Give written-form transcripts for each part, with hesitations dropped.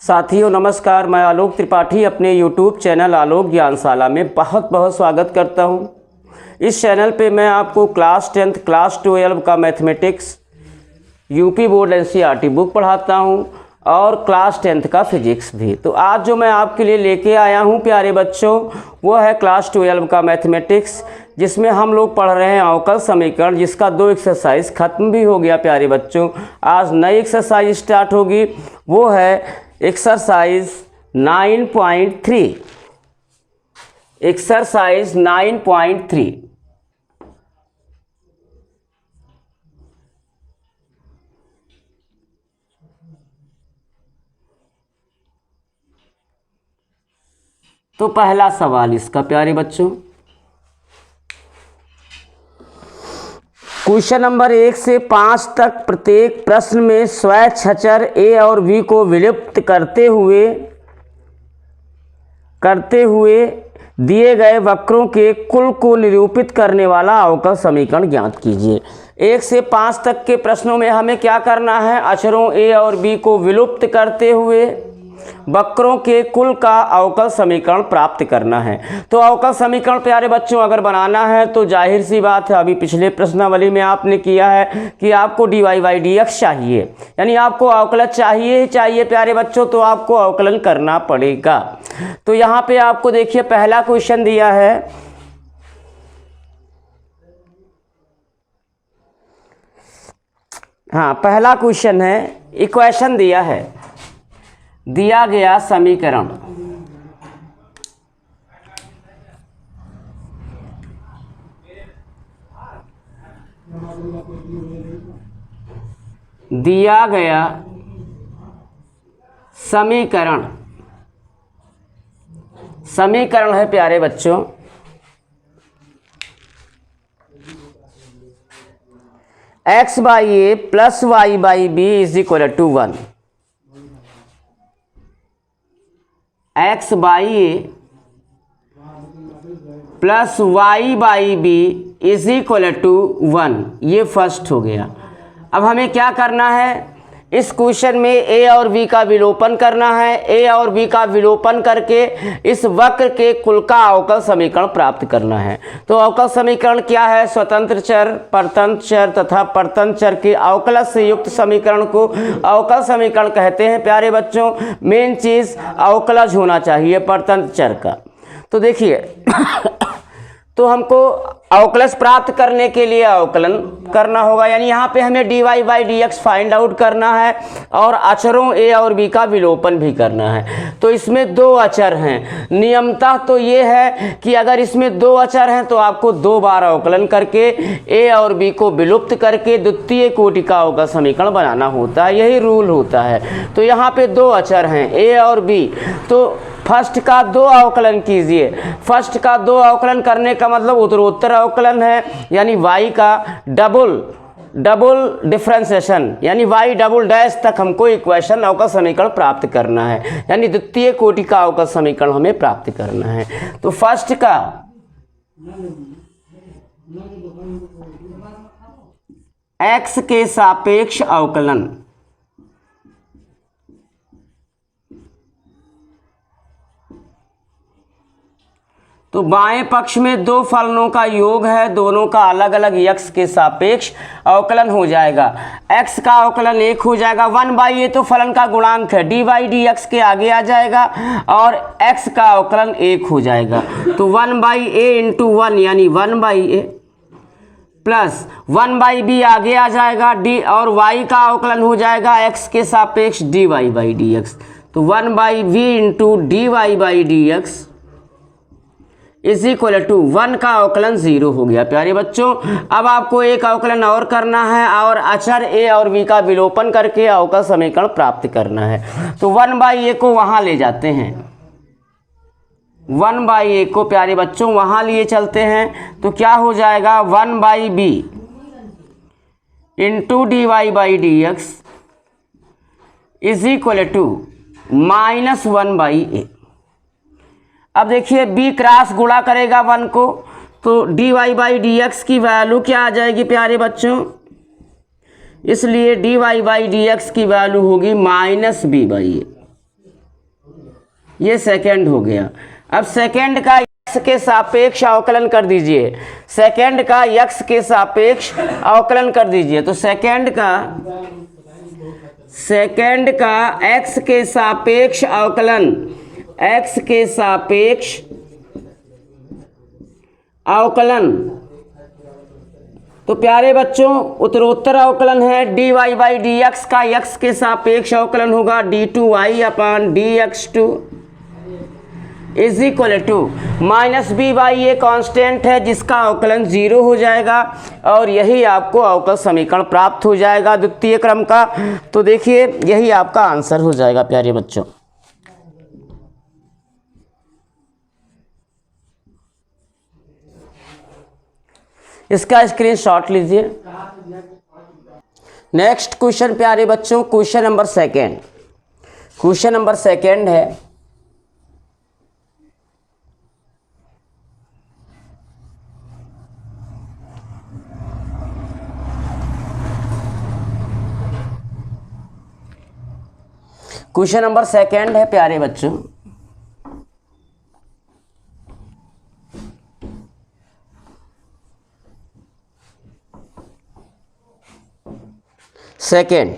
साथियों नमस्कार, मैं आलोक त्रिपाठी अपने YouTube चैनल आलोक ज्ञानशाला में बहुत बहुत स्वागत करता हूं। इस चैनल पे मैं आपको क्लास 10th क्लास 12 का mathematics UP board NCERT book पढ़ाता हूं और क्लास 10th का फिजिक्स भी। तो आज जो मैं आपके लिए लेके आया हूं प्यारे बच्चों, वो है क्लास 12 का मैथमेटिक्स, जिसमें हम लोग पढ़ रहे हैं अवकल समीकरण, जिसका 2 एक्सरसाइज ख़त्म भी हो गया प्यारे बच्चों। आज नई एक्सरसाइज स्टार्ट होगी, वो है एक्सरसाइज 9.3। एक्सरसाइज 9.3। तो पहला सवाल इसका प्यारे बच्चों, क्वेश्चन नंबर 1 से 5 तक प्रत्येक प्रश्न में स्वैच्छर ए और बी को विलुप्त करते हुए दिए गए वक्रों के कुल को निरूपित करने वाला अवकल समीकरण ज्ञात कीजिए। 1 से 5 तक के प्रश्नों में हमें क्या करना है? अक्षरों ए और बी को विलुप्त करते हुए वक्रों के कुल का अवकल समीकरण प्राप्त करना है। तो अवकल समीकरण प्यारे बच्चों अगर बनाना है तो जाहिर सी बात है, अभी पिछले प्रश्नावली में आपने किया है कि आपको dy बाई dx चाहिए, यानी आपको अवकलन चाहिए ही चाहिए प्यारे बच्चों, तो आपको अवकलन करना पड़ेगा। तो यहाँ पे आपको देखिए पहला क्वेश्चन दिया है, हाँ पहला क्वेश्चन है, इक्वेशन दिया है, दिया गया समीकरण समीकरण है प्यारे बच्चों x by A plus Y by B is equal to 1। x by A plus Y by B is equal to 1, ये फर्स्ट हो गया। अब हमें क्या करना है? इस क्वेश्चन में ए और बी का विलोपन करना है। ए और बी का विलोपन करके इस वक्र के कुल का अवकल समीकरण प्राप्त करना है। तो अवकल समीकरण क्या है? स्वतंत्र चर, परतंत्र चर तथा परतंत्र चर के अवकल से युक्त समीकरण को अवकल समीकरण कहते हैं प्यारे बच्चों। मेन चीज अवकलज होना चाहिए परतंत्र चर का। तो देखिए तो हमको अवकलज प्राप्त करने के लिए अवकलन करना होगा, यानी यहाँ पे हमें dy by dx find out करना है और अक्षरों a और b का विलोपन भी करना है। तो इसमें 2 अक्षर हैं, नियमतः तो ये है कि अगर इसमें 2 अक्षर हैं तो आपको 2 बार अवकलन करके a और b को विलुप्त करके द्वितीय कोटि का अवकल समीकरण बनाना होता है, यही रूल होता है। तो यहाँ पे 2 अक्षर हैं a और b, तो फर्स्ट का 2 अवकलन कीजिए। फर्स्ट का 2 अवकलन करने का मतलब उत्तरोत्तर अवकलन है, यानी y का डबल डिफरेंशिएशन, यानी y डबल डैश तक हमको इक्वेशन अवकल समीकरण प्राप्त करना है, यानी द्वितीय कोटि का अवकल समीकरण हमें प्राप्त करना है। तो फर्स्ट का x के सापेक्ष अवकलन, तो बाएं पक्ष में 2 फलनों का योग है, दोनों का अलग अलग x के सापेक्ष अवकलन हो जाएगा। x का अवकलन 1 हो जाएगा, 1 बाई ए तो फलन का गुणांक है, dy बाई dx के आगे आ जाएगा और x का अवकलन 1 हो जाएगा। तो 1 बाई ए इंटू 1 यानी 1 by A plus 1 by B आगे आ जाएगा, d और y का अवकलन हो जाएगा x के सापेक्ष dy बाई dx। तो 1 by v into dy by dx is equal to 1 का अवकलन 0 हो गया प्यारे बच्चों। अब आपको एक अवकलन और करना है और अक्षर a और b का विलोपन करके अवकल समीकरण प्राप्त करना है। तो 1 बाई ए को वहां ले जाते हैं, 1 बाई ए को प्यारे बच्चों वहां लिए चलते हैं, तो क्या हो जाएगा? 1 by B into dy by dx is equal to -1 by A. अब देखिए b क्रॉस गुणा करेगा 1 को, तो dy बाई dx की वैल्यू क्या आ जाएगी प्यारे बच्चों? इसलिए dy बाई dx की वैल्यू होगी -b/a। ये सेकंड हो गया। अब सेकंड का x के सापेक्ष अवकलन कर दीजिए, सेकंड का x के सापेक्ष अवकलन कर दीजिए। तो सेकंड का x के सापेक्ष अवकलन, x के सापेक्ष अवकलन, तो प्यारे बच्चों उत्तरोत्तर अवकलन है dy बाई डी एक्स का x के सापेक्ष अवकलन होगा d2y upon dx2 is equal to minus B by A constant है जिसका अवकलन 0 हो जाएगा और यही आपको अवकल समीकरण प्राप्त हो जाएगा द्वितीय क्रम का। तो देखिए यही आपका आंसर हो जाएगा प्यारे बच्चों। इसका स्क्रीनशॉट लीजिए। नेक्स्ट क्वेश्चन प्यारे बच्चों, question number second. Question number second है क्वेश्चन नंबर सेकेंड है प्यारे बच्चों, सेकेंड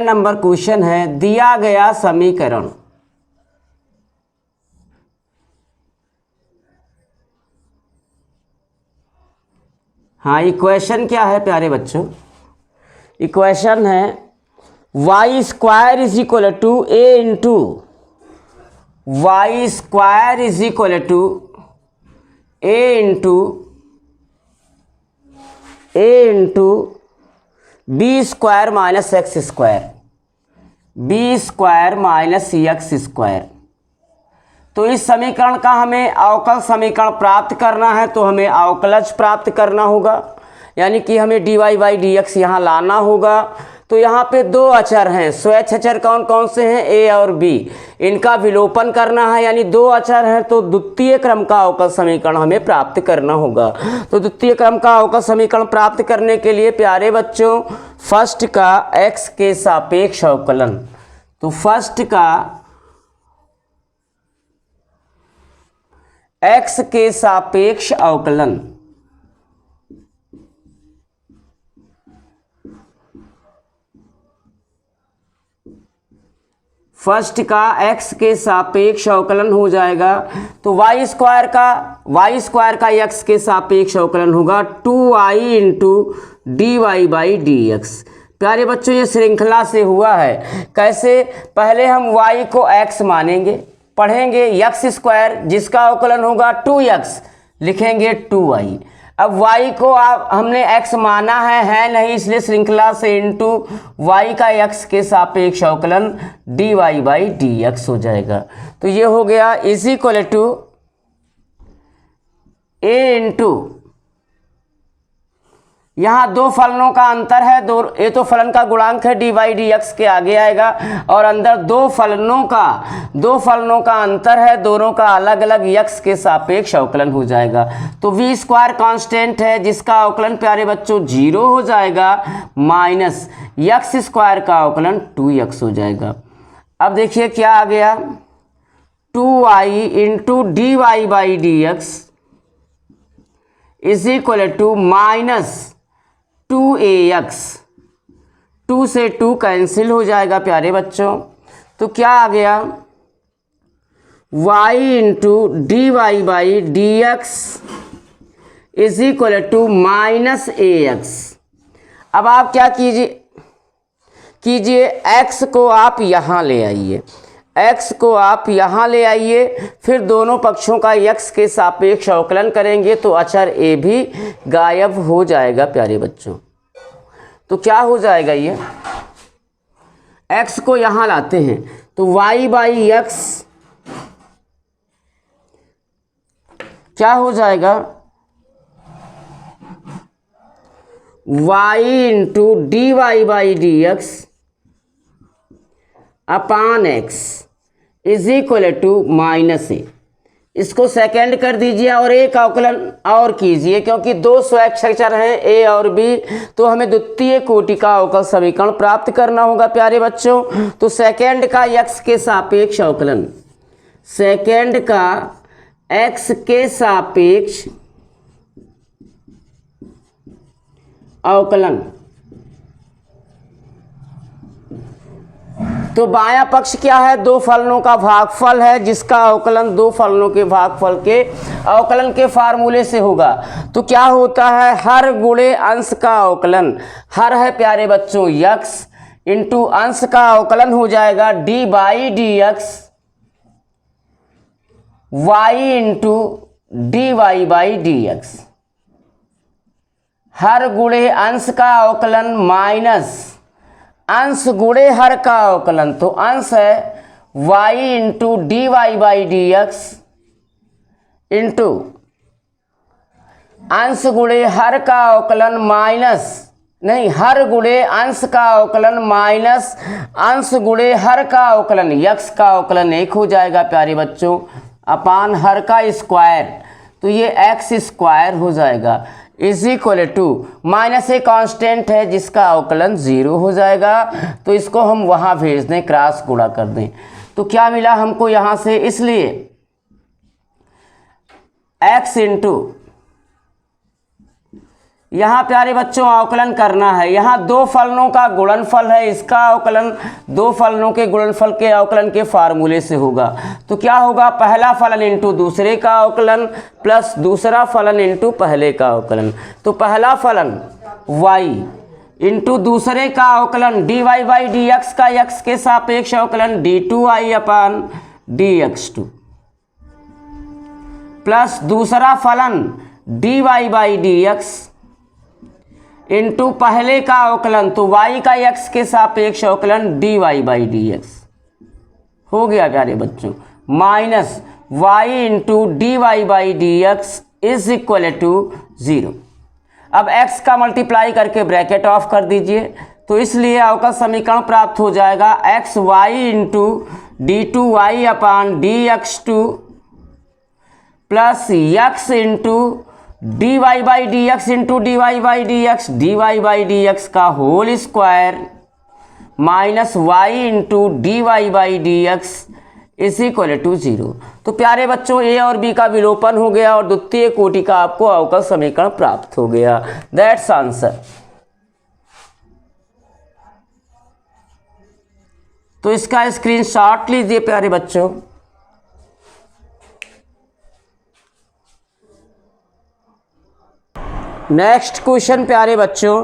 नंबर क्वेश्चन है दिया गया समीकरण हाँ इक्वेशन क्या है प्यारे बच्चों, इक्वेशन है Y square is equal to A into Y square is equal to A into B square minus X square, B square minus X square. तो इस समीकरण का हमें अवकल समीकरण प्राप्त करना है तो हमें अवकलज प्राप्त करना होगा, यानी कि हमें dy बाई डी एक्स यहाँ लाना होगा। तो यहाँ पे दो अचर हैं, स्वैच्छ अचर कौन कौन से हैं, a और b, इनका विलोपन करना है, यानी दो अचर हैं तो द्वितीय क्रम का अवकल समीकरण हमें प्राप्त करना होगा। तो द्वितीय क्रम का अवकल समीकरण प्राप्त करने के लिए प्यारे बच्चों फर्स्ट का x के सापेक्ष अवकलन, तो फर्स्ट का x के सापेक्ष अवकलन, फर्स्ट का x के सापेक्ष अवकलन हो जाएगा। तो y स्क्वायर का x के सापेक्ष अवकलन होगा 2y into D Y by D X. प्यारे बच्चों ये श्रृंखला से हुआ है, कैसे, पहले हम y को x मानेंगे, पढ़ेंगे x स्क्वायर जिसका अवकलन होगा 2x, लिखेंगे 2y। अब y को हमने x माना है नहीं, इसलिए श्रृंखला से इंटू y का x के सापेक्ष अवकलन dy बाई डी एक्स हो जाएगा। तो ये हो गया is equal to a into, यहाँ दो फलनों का अंतर है, दो ये तो फलन का गुणांक है डी बाई डी एक्स के आगे आएगा, और अंदर दो फलनों का अंतर है, दोनों का अलग अलग x के सापेक्ष अवकलन हो जाएगा। तो v स्क्वायर कांस्टेंट है जिसका अवकलन प्यारे बच्चों 0 हो जाएगा, माइनस x स्क्वायर का अवकलन 2x हो जाएगा। अब देखिए क्या आ गया, 2y into D Y by D X is equal to minus 2ax, 2 से 2 कैंसिल हो जाएगा प्यारे बच्चों। तो क्या आ गया, y into D Y by D X is equal to minus ax। अब आप क्या कीजिए x को आप यहाँ ले आइए, x को आप यहाँ ले आइए, फिर दोनों पक्षों का x के सापेक्ष अवकलन करेंगे तो अचर a भी गायब हो जाएगा प्यारे बच्चों। तो क्या हो जाएगा, ये x को यहाँ लाते हैं तो y बाई एक्स क्या हो जाएगा, y into D Y by D X upon x is equal to minus A. इसको सेकंड कर दीजिए और एक अवकलन और कीजिए, क्योंकि दो स्वयंक्षर हैं ए और बी, तो हमें द्वितीय कोटि का अवकल समीकरण प्राप्त करना होगा प्यारे बच्चों। तो सेकंड का x के सापेक्ष अवकलन, सेकंड का x के सापेक्ष अवकलन, तो बायां पक्ष क्या है, दो फलनों का भागफल है, जिसका अवकलन दो फलनों के भागफल के अवकलन के फार्मूले से होगा। तो क्या होता है, हर गुणे अंश का अवकलन, हर है प्यारे बच्चों x इंटू अंश का अवकलन हो जाएगा D by D X Y into D Y by D X. हर गुणे अंश का अवकलन माइनस अंश गुणे हर का अवकलन, तो अंश है y into D Y by D X into अंश गुणे हर का अवकलन माइनस, नहीं हर गुणे अंश का अवकलन माइनस अंश गुणे हर का अवकलन, x का अवकलन 1 हो जाएगा प्यारे बच्चों, अपान हर का स्क्वायर, तो ये x स्क्वायर हो जाएगा, is equal to minus A constant है जिसका अवकलन 0 हो जाएगा। तो इसको हम वहाँ भेज दें, क्रॉस गुणा कर दें, तो क्या मिला हमको यहाँ से, इसलिए x इंटू यहाँ प्यारे बच्चों अवकलन करना है, यहाँ दो फलनों का गुणनफल है, इसका अवकलन दो फलनों के गुणनफल के अवकलन के फार्मूले से होगा। तो क्या होगा, पहला फलन इंटू दूसरे का अवकलन प्लस दूसरा फलन इंटू पहले का अवकलन। तो पहला फलन y इंटू दूसरे का अवकलन D Y by D X का x के सापेक्ष अवकलन D two I upon D X two, plus दूसरा फलन D Y by D X into पहले का अवकलन, तो y का x के सापेक्ष अवकलन D Y by D X हो गया प्यारे बच्चों, minus y into D Y by D X is equal to 0। अब x का मल्टीप्लाई करके ब्रैकेट ऑफ कर दीजिए, तो इसलिए अवकल समीकरण प्राप्त हो जाएगा X Y into D two Y upon D X two plus x into D Y by D X into D Y by D X का whole square minus Y into D Y by D X is equal to 0। तो प्यारे बच्चों ए और B का विलोपन हो गया और द्वितीय कोटि का आपको अवकल समीकरण प्राप्त हो गया, दैट्स आंसर। तो इसका स्क्रीनशॉट लीजिए प्यारे बच्चों। नेक्स्ट क्वेश्चन प्यारे बच्चों,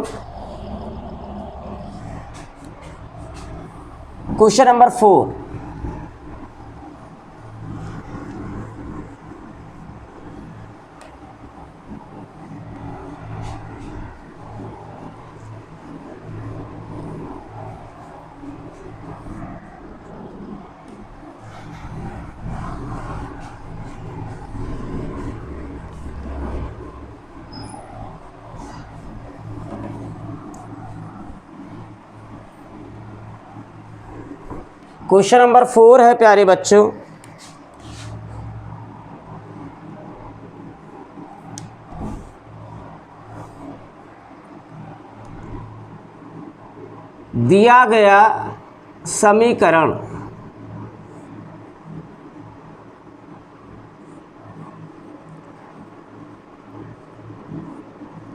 क्वेश्चन नंबर 4। क्वेश्चन नंबर 4 है प्यारे बच्चों, दिया गया समीकरण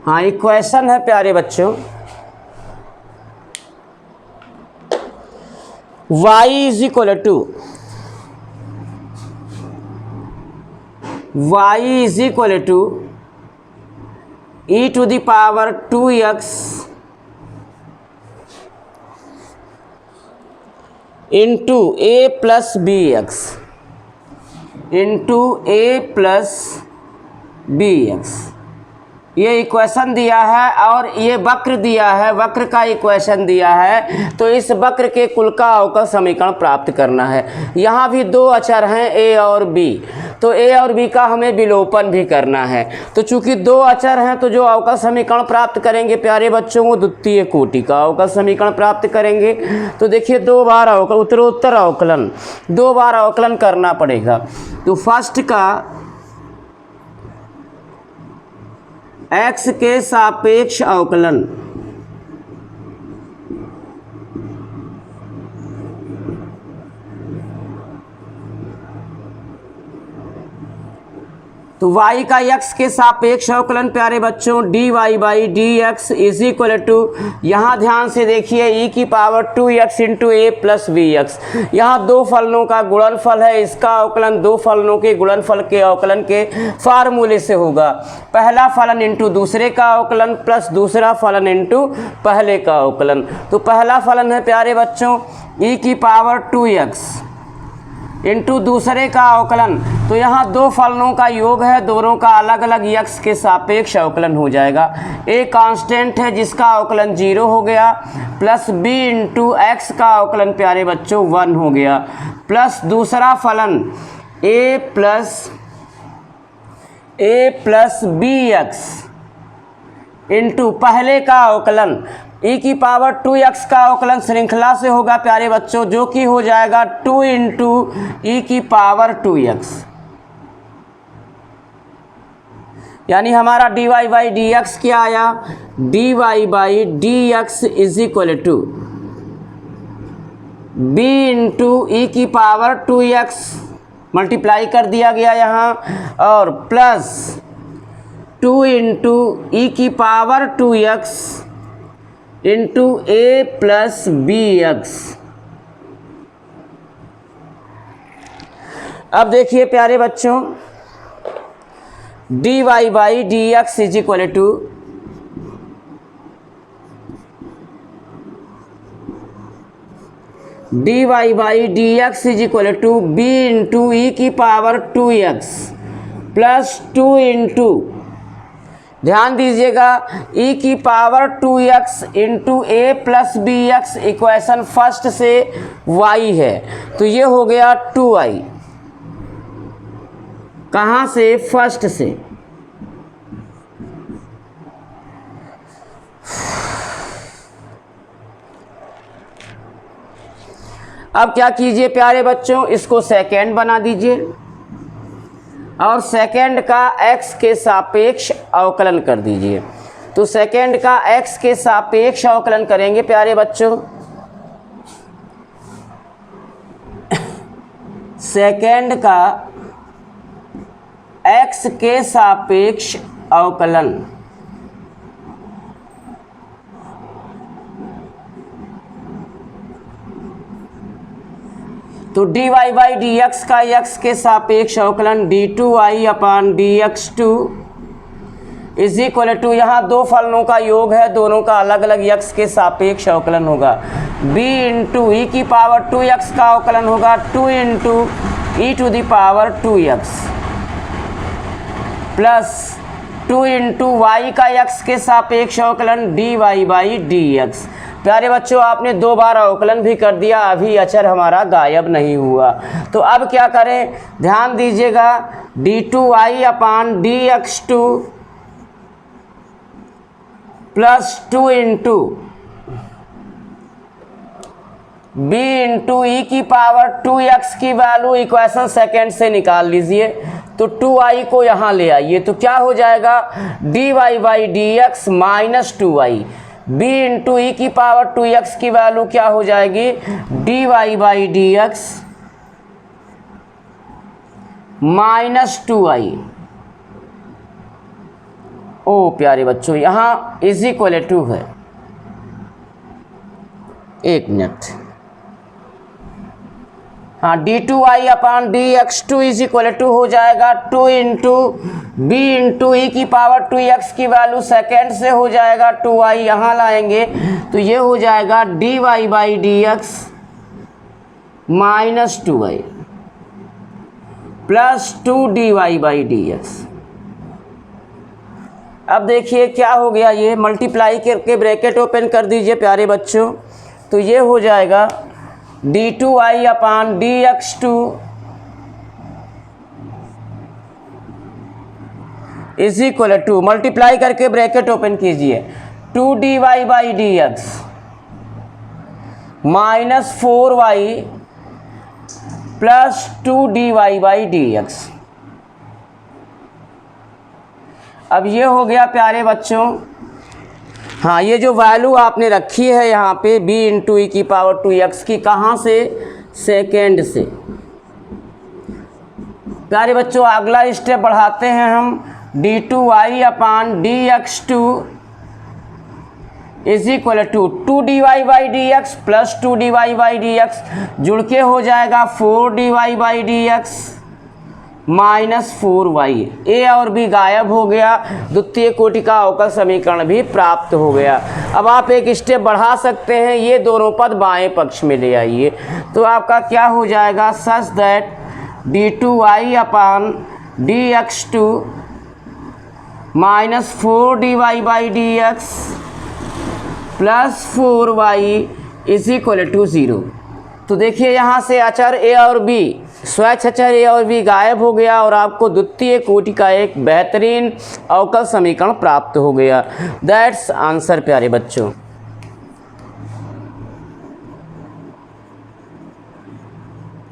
हाँ इक्वेशन है प्यारे बच्चों, y is equal to e to the power 2x into a plus B X into a plus B X ये इक्वेशन दिया है और ये वक्र दिया है, वक्र का इक्वेशन दिया है, तो इस वक्र के कुल का अवकल समीकरण प्राप्त करना है। यहाँ भी दो अचर हैं a और b, तो a और b का हमें विलोपन भी करना है। तो चूंकि दो अचर हैं तो जो अवकल समीकरण प्राप्त करेंगे प्यारे बच्चों वो द्वितीय कोटि का अवकल समीकरण प्राप्त करेंगे। तो देखिए दो बार अवकल, उत्तरोत्तर अवकलन, दो बार अवकलन करना पड़ेगा। तो फर्स्ट का x के सापेक्ष अवकलन, तो y का x के सापेक्ष अवकलन प्यारे बच्चों dy by D X is equal to, यहाँ ध्यान से देखिए e की power 2x into A plus B X. यहाँ दो फलनों का गुणनफल है, इसका अवकलन दो फलनों के गुणनफल के अवकलन के फार्मूले से होगा। पहला फलन इंटू दूसरे का अवकलन प्लस दूसरा फलन इंटू पहले का अवकलन। तो पहला फलन है प्यारे बच्चों e की पावर 2x इंटू दूसरे का अवकलन, तो यहाँ दो फलनों का योग है, दोनों का अलग अलग x के सापेक्ष अवकलन हो जाएगा। a कांस्टेंट है जिसका अवकलन 0 हो गया, प्लस b इंटू एक्स का अवकलन प्यारे बच्चों 1 हो गया, प्लस दूसरा फलन a plus B X into पहले का अवकलन e की पावर 2x का अवकलन श्रृंखला से होगा प्यारे बच्चों, जो कि हो जाएगा 2 इंटू ई की पावर 2x, यानी हमारा dy बाई डी एक्स क्या आया, dy by D X is equal to b into E की पावर 2x, मल्टीप्लाई कर दिया गया यहाँ, और प्लस 2 इंटू ई की power 2x into A plus B X. अब देखिए प्यारे बच्चों dy by D X is equal to dy by D X is equal to B into E की पावर 2x प्लस 2 इंटू, ध्यान दीजिएगा e की power 2x into A plus B X, equation first से y है, तो ये हो गया 2i, कहाँ से, फर्स्ट से। अब क्या कीजिए प्यारे बच्चों, इसको सेकेंड बना दीजिए और सेकेंड का x के सापेक्ष अवकलन कर दीजिए। तो सेकेंड का x के सापेक्ष अवकलन करेंगे प्यारे बच्चों, सेकेंड का x के सापेक्ष अवकलन, तो dy बाई डी एक्स का x के सापेक्ष अवकलन d2i upon dx2 is equal to, यहाँ दो फलनों का योग है, दोनों का अलग अलग x के सापेक्ष अवकलन होगा, b इंटू ई की पावर 2x का अवकलन होगा 2 into E to the power 2x plus 2 into Y का x के सापेक्ष अवकलन dy बाई डी एक्स। प्यारे बच्चों आपने दो बार अवकलन भी कर दिया, अभी अचर हमारा गायब नहीं हुआ। तो अब क्या करें, ध्यान दीजिएगा d2i upon dx2 plus 2 into b into E की पावर 2x की वैल्यू इक्वेशन सेकेंड से निकाल लीजिए, तो 2i को यहाँ ले आइए, तो क्या हो जाएगा dy by D X minus 2i, b into E की पावर 2x की वैल्यू क्या हो जाएगी dy by D X minus 2i। ओ प्यारे बच्चों यहाँ इज इक्वल टू है, एक मिनट, हाँ d2i upon dx2 is equal to हो जाएगा 2 इंटू b इंटू ई की पावर 2x की वैल्यू सेकेंड से हो जाएगा 2i, यहाँ लाएंगे तो ये हो जाएगा dy by D X minus 2i plus 2 dy by D x. अब देखिए क्या हो गया, ये मल्टीप्लाई करके ब्रैकेट ओपन कर दीजिए प्यारे बच्चों, तो ये हो जाएगा d2y upon dx2 is equal to, multiply करके ब्रैकेट ओपन कीजिए, 2dy by dx minus 4y plus 2dy by dx। अब ये हो गया प्यारे बच्चों, हाँ ये जो वैल्यू आपने रखी है यहाँ पे b इंटू ई की पावर 2x की, कहाँ से, सेकेंड से। प्यारे बच्चों अगला स्टेप बढ़ाते हैं हम, d2y upon dx2 is equal to 2dy by dx plus 2dy by dx, जुड़ के हो जाएगा 4dy by dx minus 4y। a और b गायब हो गया, द्वितीय कोटि का अवकल समीकरण भी प्राप्त हो गया। अब आप एक स्टेप बढ़ा सकते हैं, ये दोनों पद बाएं पक्ष में ले आइए, तो आपका क्या हो जाएगा, such that d2y upon dx2 minus 4dy by dx plus 4y is equal to 0। तो देखिए यहाँ से अचर a और b, स्वच्छ अचर a और b गायब हो गया और आपको द्वितीय कोटि का एक बेहतरीन अवकल समीकरण प्राप्त हो गया। दैट्स आंसर प्यारे बच्चों।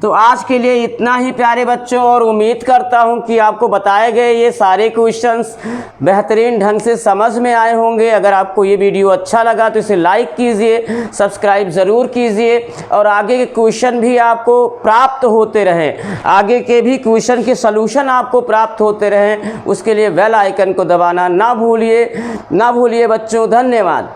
तो आज के लिए इतना ही प्यारे बच्चों, और उम्मीद करता हूं कि आपको बताए गए ये सारे क्वेश्चंस बेहतरीन ढंग से समझ में आए होंगे। अगर आपको ये वीडियो अच्छा लगा तो इसे लाइक कीजिए, सब्सक्राइब ज़रूर कीजिए, और आगे के क्वेश्चन भी आपको प्राप्त होते रहें, आगे के भी क्वेश्चन के सलूशन आपको प्राप्त होते रहें, उसके लिए बेल आइकन को दबाना ना भूलिए बच्चों। धन्यवाद।